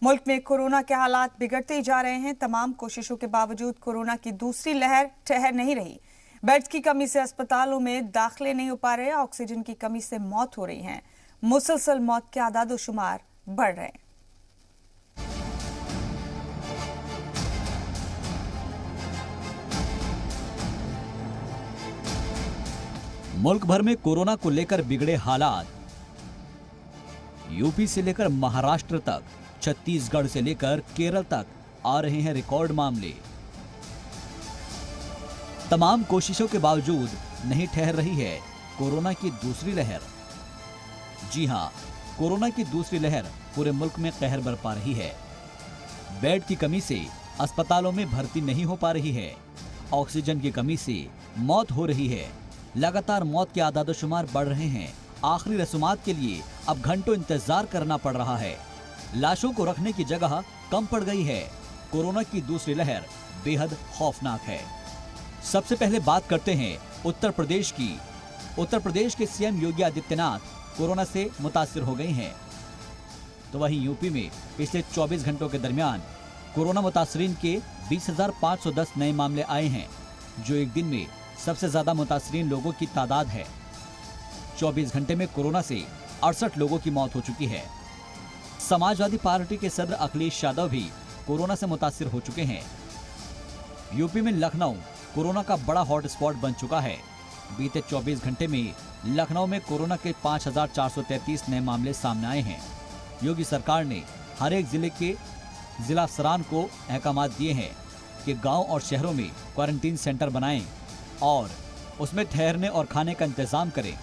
मुल्क में कोरोना के हालात बिगड़ते ही जा रहे हैं। तमाम कोशिशों के बावजूद कोरोना की दूसरी लहर ठहर नहीं रही। बेड्स की कमी से अस्पतालों में दाखिले नहीं हो पा रहे, ऑक्सीजन की कमी से मौत हो रही है। मुसलसल मौत के आदाद-ओ-शुमार बढ़ रहे हैं। मुल्क भर में कोरोना को लेकर बिगड़े हालात। यूपी से लेकर महाराष्ट्र तक, छत्तीसगढ़ से लेकर केरल तक आ रहे हैं रिकॉर्ड मामले। तमाम कोशिशों के बावजूद नहीं ठहर रही है कोरोना की दूसरी लहर। जी हां, कोरोना की दूसरी लहर पूरे मुल्क में कहर बरपा रही है। बेड की कमी से अस्पतालों में भर्ती नहीं हो पा रही है, ऑक्सीजन की कमी से मौत हो रही है। लगातार मौत के आदाद-ओ-शुमार बढ़ रहे हैं। आखिरी रसूमात के लिए अब घंटों इंतजार करना पड़ रहा है। लाशों को रखने की जगह कम पड़ गई है। कोरोना की दूसरी लहर बेहद खौफनाक है। सबसे पहले बात करते हैं उत्तर प्रदेश की। उत्तर प्रदेश के सीएम योगी आदित्यनाथ कोरोना से मुतासिर हो गए हैं। तो वहीं यूपी में पिछले 24 घंटों के दरमियान कोरोना मुतासरीन के 20,510 नए मामले आए हैं, जो एक दिन में सबसे ज्यादा मुतासरीन लोगों की तादाद है। 24 घंटे में कोरोना से 68 लोगों की मौत हो चुकी है। समाजवादी पार्टी के सदर अखिलेश यादव भी कोरोना से मुतासिर हो चुके हैं। यूपी में लखनऊ कोरोना का बड़ा हॉटस्पॉट बन चुका है। बीते 24 घंटे में लखनऊ में कोरोना के 5,433 नए मामले सामने आए हैं। योगी सरकार ने हर एक जिले के जिला अफसरान को अहकाम दिए हैं कि गांव और शहरों में क्वारंटीन सेंटर बनाएं और उसमें ठहरने और खाने का इंतजाम करें।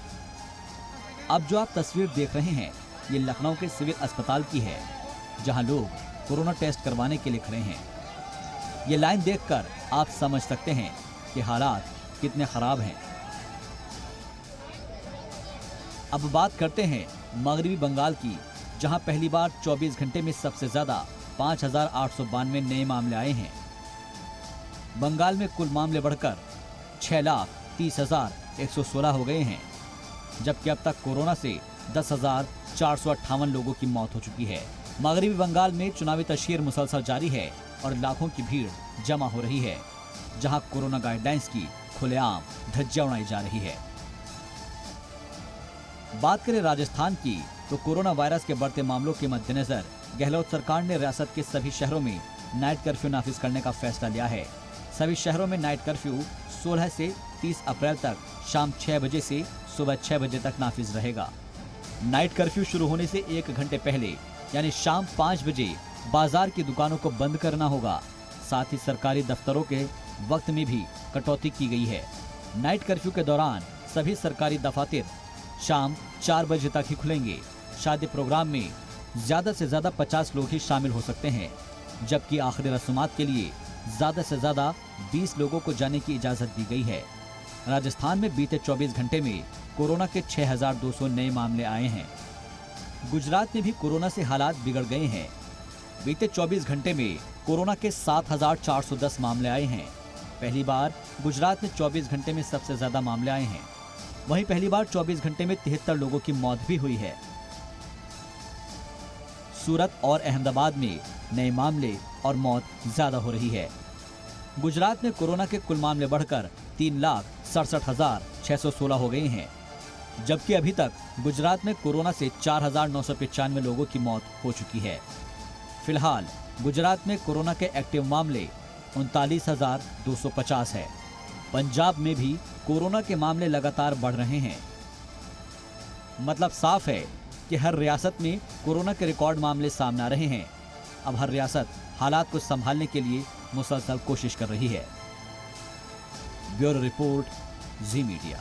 अब जो आप तस्वीर देख रहे हैं, ये लखनऊ के सिविल अस्पताल की है, जहां लोग कोरोना टेस्ट करवाने के लिए खड़े हैं। ये लाइन देखकर आप समझ सकते हैं कि हालात कितने खराब हैं। अब बात करते हैं मगरबी बंगाल की, जहां पहली बार 24 घंटे में सबसे ज्यादा 5,892 नए मामले आए हैं। बंगाल में कुल मामले बढ़कर 6,30,116 हो गए हैं, जबकि अब तक कोरोना से 10,458 लोगों की मौत हो चुकी है। मगरबी बंगाल में चुनावी तशहीर मुसलसल जारी है और लाखों की भीड़ जमा हो रही है, जहां कोरोना गाइडलाइंस की खुलेआम धज्जियां उड़ाई जा रही है। बात करें राजस्थान की, तो कोरोना वायरस के बढ़ते मामलों के मद्देनजर गहलोत सरकार ने रियासत के सभी शहरों में नाइट कर्फ्यू नाफिज करने का फैसला लिया है। सभी शहरों में नाइट कर्फ्यू 16 से 30 अप्रैल तक शाम 6 बजे से सुबह 6 बजे तक नाफिज रहेगा। नाइट कर्फ्यू शुरू होने से 1 घंटे पहले यानी शाम 5 बजे बाजार की दुकानों को बंद करना होगा। साथ ही सरकारी दफ्तरों के वक्त में भी कटौती की गई है। नाइट कर्फ्यू के दौरान सभी सरकारी दफातर शाम 4 बजे तक ही खुलेंगे। शादी प्रोग्राम में ज्यादा से ज्यादा 50 लोग ही शामिल हो सकते हैं, जबकि आखिरी रस्मात के लिए ज्यादा से ज्यादा 20 लोगों को जाने की इजाजत दी गई है। राजस्थान में बीते 24 घंटे में कोरोना के 6,200 नए मामले आए हैं। गुजरात में भी कोरोना से हालात बिगड़ गए हैं। बीते 24 घंटे में कोरोना के 7,410 मामले आए हैं। पहली बार गुजरात में 24 घंटे में सबसे ज्यादा मामले आए हैं। वहीं पहली बार 24 घंटे में 73 लोगों की मौत भी हुई है। सूरत और अहमदाबाद में नए मामले और मौत ज्यादा हो रही है। गुजरात में कोरोना के कुल मामले बढ़कर 3,67,616 हो गए हैं, जबकि अभी तक गुजरात में कोरोना से 4,995 लोगों की मौत हो चुकी है। फिलहाल गुजरात में कोरोना के एक्टिव मामले 39,250 है। पंजाब में भी कोरोना के मामले लगातार बढ़ रहे हैं। मतलब साफ है कि हर रियासत में कोरोना के रिकॉर्ड मामले सामने आ रहे हैं। अब हर रियासत हालात को संभालने के लिए मुसलसल कोशिश कर रही है। ब्यूरो रिपोर्ट, जी मीडिया।